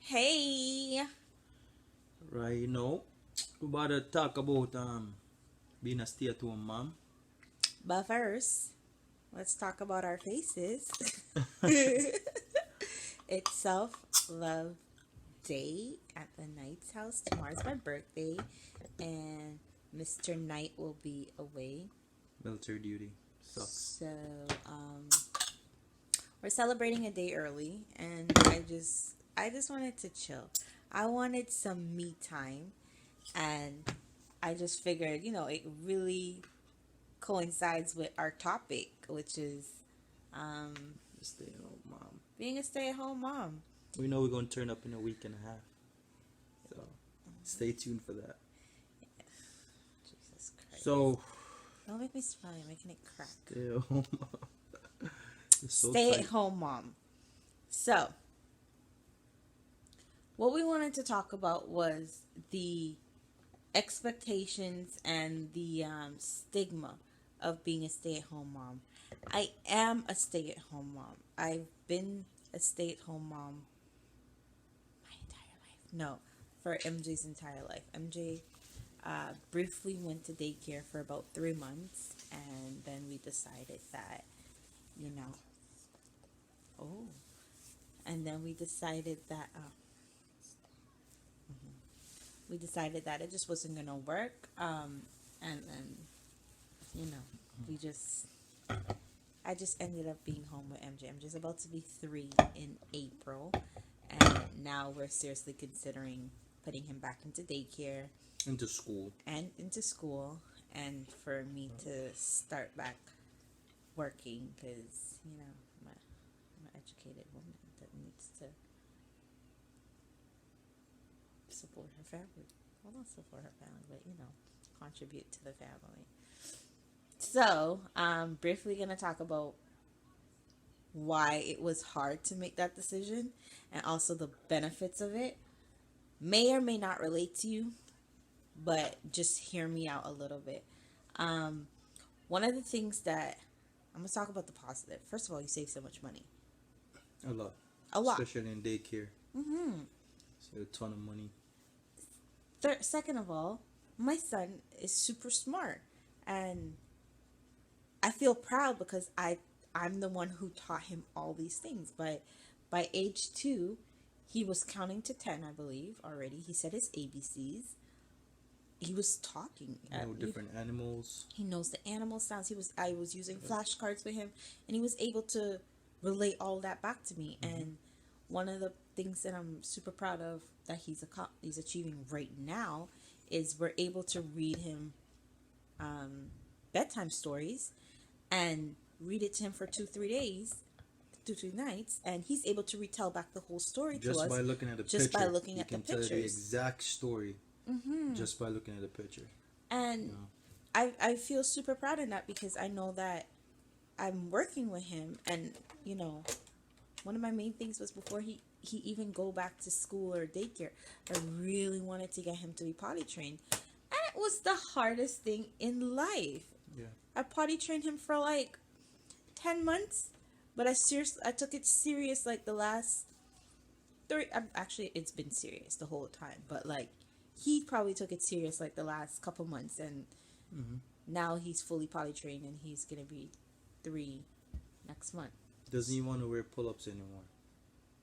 Hey, Right, we about to talk about being a stay-at-home mom. but first, let's talk about our faces. It's Self Love Day at the Knight's house. Tomorrow's my birthday, and Mr. Knight will be away. Military duty sucks. So, um, we're celebrating a day early, and I just wanted to chill. I wanted some me time, and I just figured, it really coincides with our topic, which is um, Stay-at-home mom. being a stay-at-home mom. We know we're gonna turn up in a week and a half, so stay tuned for that. Jesus Christ! So, Don't make me smile. You're making it crack. stay-at-home mom. It's so tight. Stay-at-home mom. So, what we wanted to talk about was the expectations and the stigma of being a stay-at-home mom. I am a stay-at-home mom. I've been a stay-at-home mom my entire life. No, for MJ's entire life. MJ briefly went to daycare for about 3 months, and then we decided that, you know, oh, and then we decided that it just wasn't gonna work. And then you know, we just I just ended up being home with MJ. I'm just about to be 3 in April, and now we're seriously considering putting him back into daycare Into school. and into school, and for me to start back working because I'm an educated woman that needs to support her family. Well, not support her family, but contribute to the family. So, briefly gonna talk about why it was hard to make that decision and also the benefits of it. May or may not relate to you, but just hear me out a little bit. Um, One of the things that I'm gonna talk about the positive. First of all, you save so much money. A lot, A lot. especially in daycare. Mm-hmm. So a ton of money. Second of all, my son is super smart, and I feel proud because I'm the one who taught him all these things. But by age 2, he was counting to 10, I believe, already. He said his ABCs. He was talking. Different animals. He knows the animal sounds. I was using flashcards with him, and he was able to relate all that back to me. Mm-hmm. And one of the things that I'm super proud of that he's achieving right now is we're able to read him bedtime stories and read it to him for 2 3 days, 2 3 nights, and he's able to retell back the whole story to Just us by looking at the just picture, by looking you at the can tell you the pictures. exact story Mm-hmm. just by looking at the picture. And You know? I feel super proud of that because I know that I'm working with him, and one of my main things was before he even go back to school or daycare, I really wanted to get him to be potty trained, and it was the hardest thing in life. Yeah. I potty trained him for like 10 months, but I took it serious like the last three. Actually, it's been serious the whole time, but like he probably took it serious like the last couple months, and Mm-hmm. now he's fully potty trained, and he's gonna be 3 next month. Doesn't he want to wear pull-ups anymore?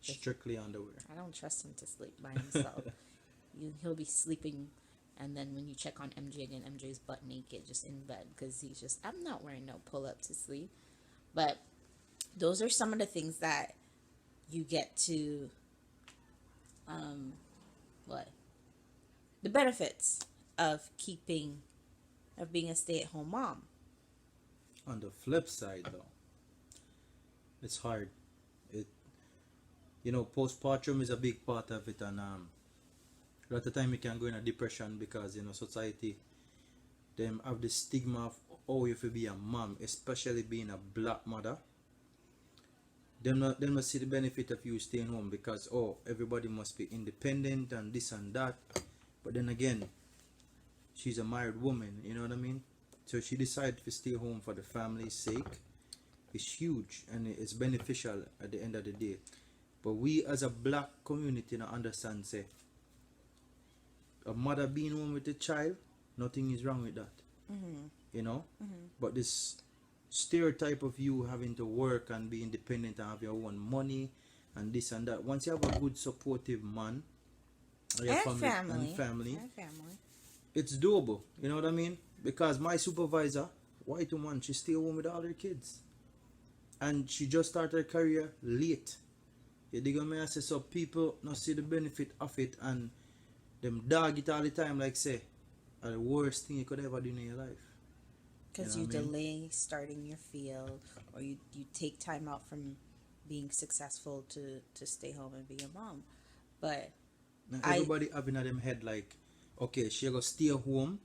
Strictly underwear. I don't trust him to sleep by himself. He'll be sleeping, and then when you check on MJ again, MJ's butt naked, just in bed, because he's just, I'm not wearing no pull up to sleep. But those are some of the things that you get to, what? The benefits of being a stay at home mom. On the flip side, though, it's hard. It postpartum is a big part of it, and a lot of time you can go in a depression because society them have the stigma of oh you have be a mom, especially being a black mother. Them not see the benefit of you staying home because oh everybody must be independent and this and that. But then again, she's a married woman, you know what I mean? So she decided to stay home for the family's sake. It's huge and it's beneficial at the end of the day. But we as a black community now understand say a mother being home with a child, nothing is wrong with that. You know? But this stereotype of you having to work and be independent and have your own money and this and that. Once you have a good supportive man or your And family, family. it's doable. You know what I mean? Because my supervisor, white woman, she stay home with all her kids. And she just started her career late. You dig what me I say? So people not see the benefit of it and them dog it all the time like say are the worst thing you could ever do in your life. Because You you know what I mean? delay starting your field, or you take time out from being successful to stay home and be a mom. But Now I everybody having in them head like, okay, she go stay home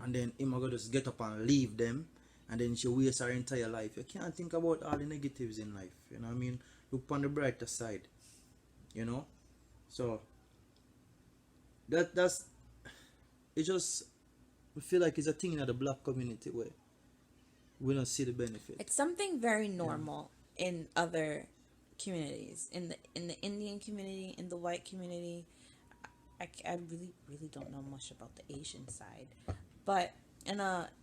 and then him go just get up and leave them and then she waste her entire life. You can't think about all the negatives in life. You know what I mean? Look on the brighter side. You know? So that's it just I feel like it's a thing in the black community where we don't see the benefit. it's something very normal in other communities, in the Indian community, in the white community. I really don't know much about the Asian side, but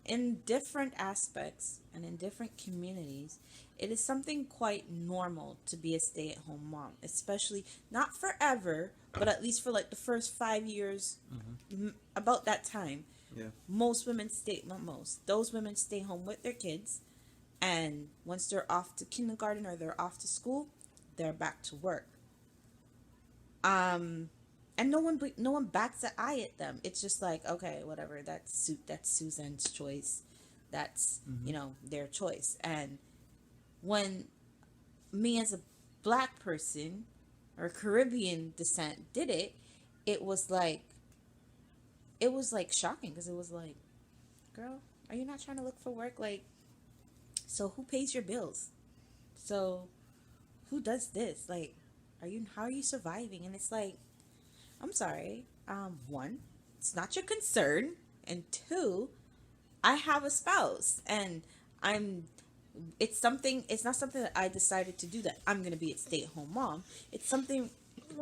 in different aspects and in different communities, it is something quite normal to be a stay-at-home mom, especially not forever, but at least for like the first 5 years, about that time. Yeah. Most women stay, not most, those women stay home with their kids, and once they're off to kindergarten or they're off to school, they're back to work. Um, and no one bats an eye at them. It's just like, okay, whatever. That's Suzanne's choice. That's their choice. And when me as a black person or Caribbean descent did it, it was like shocking, because it was like, girl, are you not trying to look for work? Like, so who pays your bills? So who does this? Like, how are you surviving? And it's like, I'm sorry. One, it's not your concern, and two, I have a spouse, and I'm. It's not something that I decided to do, that I'm gonna be a stay-at-home mom. It's something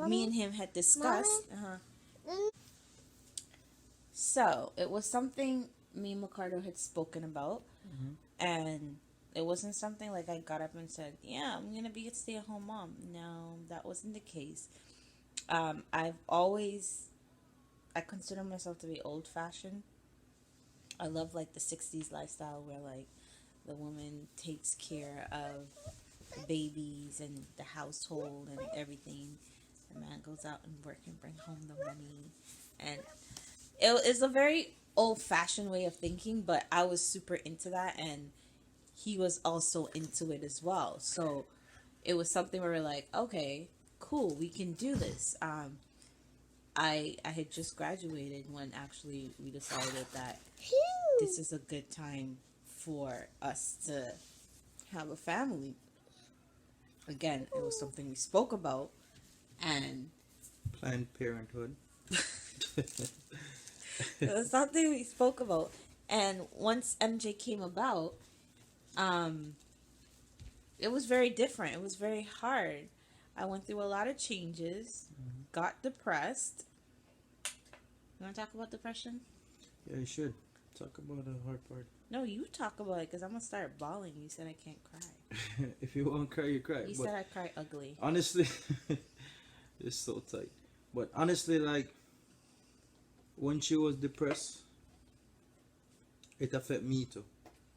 me and him had discussed. So it was something me and Ricardo had spoken about, and it wasn't something like I got up and said, "Yeah, I'm gonna be a stay-at-home mom." No, that wasn't the case. I've always I consider myself to be old-fashioned. I love like the '60s lifestyle where like the woman takes care of the babies and the household and everything. The man goes out and work and bring home the money, and it is a very old-fashioned way of thinking. But I was super into that, and he was also into it as well. So it was something where we're like, okay, cool, we can do this. I had just graduated when actually we decided that this is a good time for us to have a family. Again, it was something we spoke about, and Planned Parenthood. it was something we spoke about. And once MJ came about, um, it was very different. It was very hard. I went through a lot of changes, got depressed. You want to talk about depression? Yeah, you should. Talk about the hard part. No, you talk about it, because I'm going to start bawling. You said I can't cry. If you won't cry, you cry. You But said I cry ugly. honestly, it's so tight. But honestly, like, when she was depressed, it affect me too,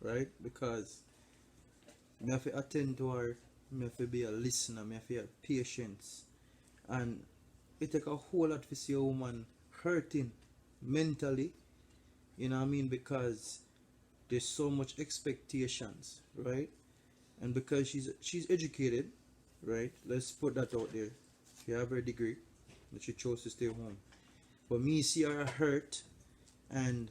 right? Because me have to attend to her, me have to be a listener, me have to have patience. And it take a whole lot to see a woman hurting mentally, you know what I mean? Because there's so much expectations, right? And because she's educated, right? Let's put that out there. She have her degree, but she chose to stay home. But me see her hurt, and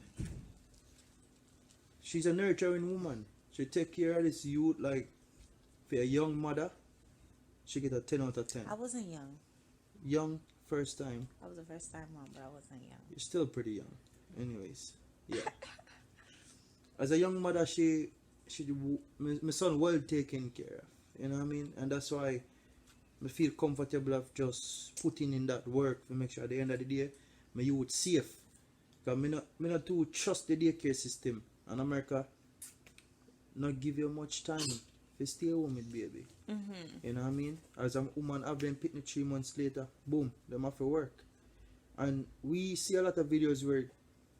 she's a nurturing woman. She take care of this youth like for a young mother. She get a 10 out of 10. I wasn't young. Young first time. I was a first time mom, but I wasn't young. You're still pretty young. Anyways, yeah. As a young mother, my son well taken care of. You know what I mean? And that's why I feel comfortable of just putting in that work to make sure at the end of the day my youth safe. Because me not too trust the daycare system. And America not give you much time to stay home with baby. You know what I mean? As a woman have them picnic 3 months later, boom, them have to work. And we see a lot of videos where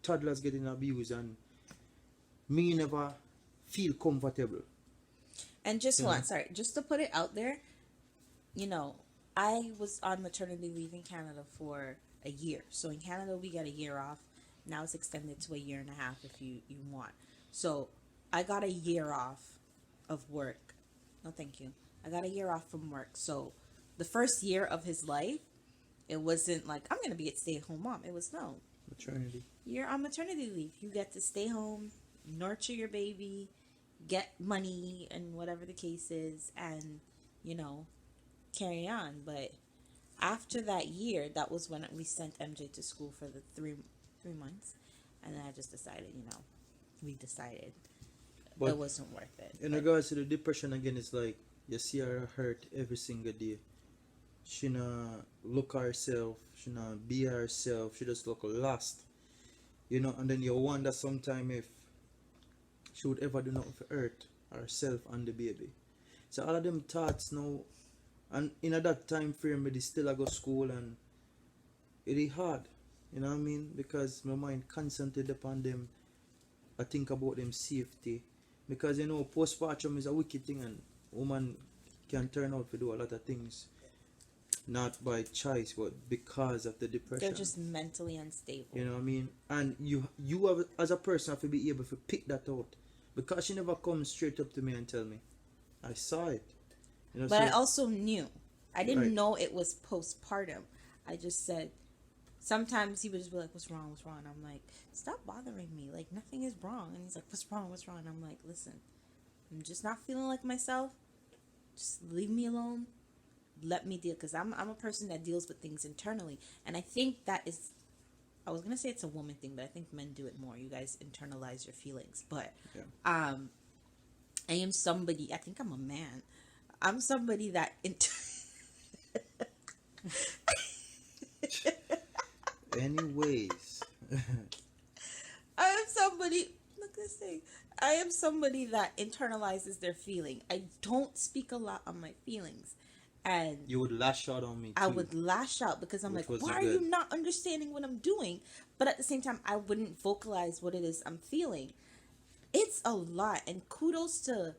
toddlers getting abused and me never feel comfortable. And just Yeah. one, sorry, just to put it out there, you know, I was on maternity leave in Canada for a year. So in Canada, we got a year off. Now it's extended to a year and a half if you want. So I got a year off of work. No, thank you. I got a year off from work. So the first year of his life, it wasn't like, I'm going to be a stay at home mom. It was, no, Maternity. you're on maternity leave. You get to stay home, nurture your baby, get money, and whatever the case is, and, you know, carry on. But after that year, that was when we sent MJ to school for the three months, and then I just decided, we decided But it wasn't worth it. in But regards to the depression again, it's like you see her hurt every single day. She not look herself, she not be herself, she just look lost. And then you wonder sometime if she would ever do nothing for hurt herself and the baby. So all of them thoughts now, and in that time frame, they still I go school and it is hard. You know what I mean? Because my mind constantly upon them. I think about them safety. Because postpartum is a wicked thing and woman can turn out to do a lot of things. Not by choice, but because of the depression. they're just mentally unstable. You know what I mean? And you have, as a person, have to be able to pick that out. Because she never comes straight up to me and tell me. I saw it. But I also knew. I didn't Right. know it was postpartum. I just said, sometimes he would just be like, what's wrong? What's wrong? I'm like, stop bothering me. Like, nothing is wrong. And he's like, what's wrong? What's wrong? And I'm like, listen, I'm just not feeling like myself. Just leave me alone. Let me deal. Because I'm a person that deals with things internally. And I think that is, I was going to say it's a woman thing, but I think men do it more. You guys internalize your feelings. But Yeah. I am somebody, I think I'm a man. I'm somebody that Anyways. I am somebody, look at this thing. I am somebody that internalizes their feeling. I don't speak a lot on my feelings. And You would lash out on me too. I would lash out because I'm Which like, wasn't why are good. you not understanding what I'm doing? But at the same time, I wouldn't vocalize what it is I'm feeling. It's a lot. And kudos to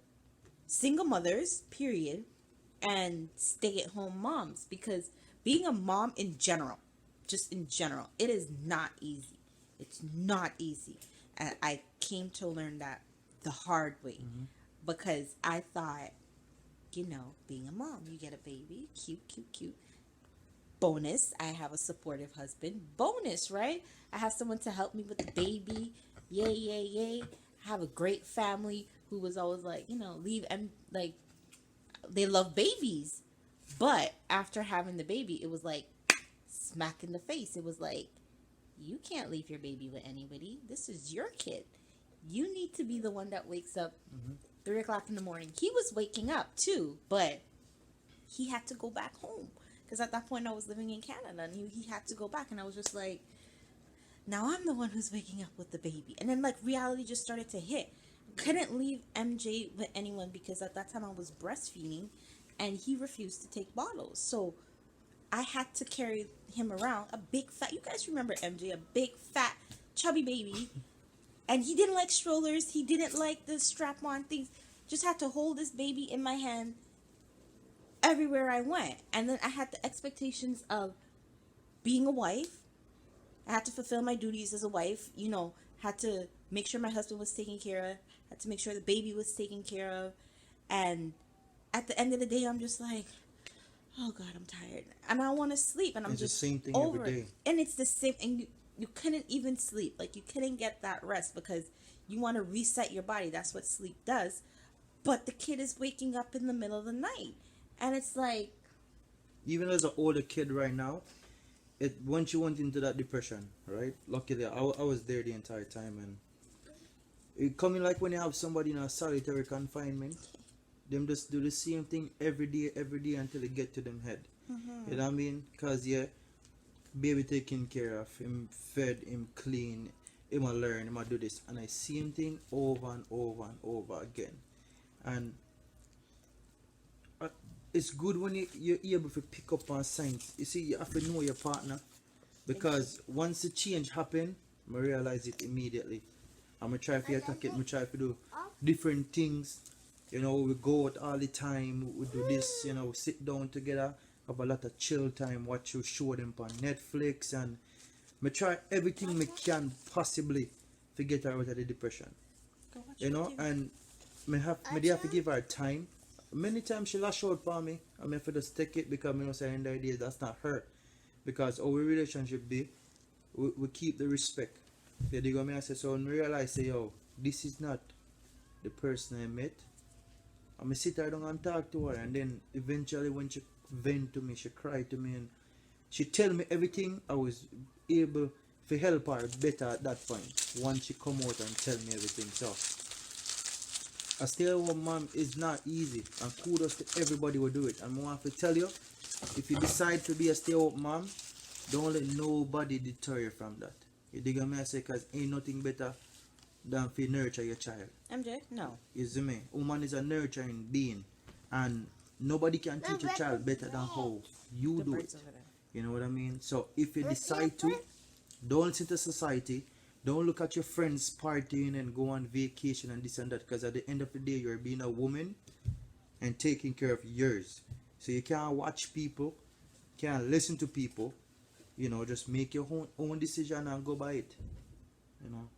single mothers, period, and stay-at-home moms. Because being a mom in general, just in general, it is not easy. It's not easy. And I came to learn that the hard way. Because I thought, being a mom, you get a baby, cute, cute, cute. Bonus, I have a supportive husband. Bonus, right? I have someone to help me with the baby. Yay, yay, yay. I have a great family who was always like, leave and like they love babies. But after having the baby, it was like smack in the face. It was like, you can't leave your baby with anybody. This is your kid. You need to be the one that wakes up 3 o'clock in the morning. He was waking up too, but he had to go back home. Because at that point I was living in Canada and he had to go back. And I was just like, now I'm the one who's waking up with the baby. And then like reality just started to hit. Couldn't leave MJ with anyone because at that time I was breastfeeding and he refused to take bottles. So I had to carry him around, a big fat, you guys remember MJ, a big fat chubby baby. And he didn't like strollers. He didn't like the strap-on things. Just had to hold this baby in my hand everywhere I went. And then I had the expectations of being a wife. I had to fulfill my duties as a wife. Had to make sure my husband was taken care of. Had to make sure the baby was taken care of. And at the end of the day, I'm just like, oh God, I'm tired. And I want to sleep. And I'm It's just the same thing over every it. day. And it's the same. And you couldn't even sleep. Like, you couldn't get that rest because you want to reset your body. That's what sleep does. But the kid is waking up in the middle of the night. And it's like, Even as an older kid right now, once you went into that depression, right? Luckily, I was there the entire time, and it coming like when you have somebody in a solitary confinement. them just do the same thing every day until it get to them head. You know what I mean? Cause yeah, baby taken care of, him fed, him clean, him a learn, him a do this, and I same thing over and over and over again. And uh, it's good when you're able to pick up on signs. You see, you have to know your partner because once the change happen, I realize it immediately. I'm gonna try to attack it. I'm try to do different things. You know, we go out all the time. We do this. You know, we sit down together, have a lot of chill time, watch you show them on Netflix, and me try everything me can possibly to get her out of the depression. Go watch You know, TV. and me have to give her time. Many times she lash out for me. I mean, for just take it because me know say in the day that's not her. Because our relationship be, we keep the respect. Yeah, they go me and say so when me realize say yo, this is not the person I met. I me sit her down and talk to her, and then eventually when she vent to me, she cry to me, and she tell me everything. I was able to help her better at that point. Once she come out and tell me everything, so a stay-at-home mom is not easy, and kudos to everybody who do it. And I want to tell you, if you decide to be a stay-at-home mom, don't let nobody deter you from that. You dig what I say? Because ain't nothing better than to nurture your child. MJ, no. You see me? Woman is a nurturing being, and nobody can teach a child better than how you The do birds it. over there. You know what I mean? So if you decide to, don't listen to society. Don't look at your friends partying and go on vacation and this and that. Because at the end of the day, you're being a woman and taking care of yours. So you can't watch people, can't listen to people. You know, just make your own decision and go by it. You know.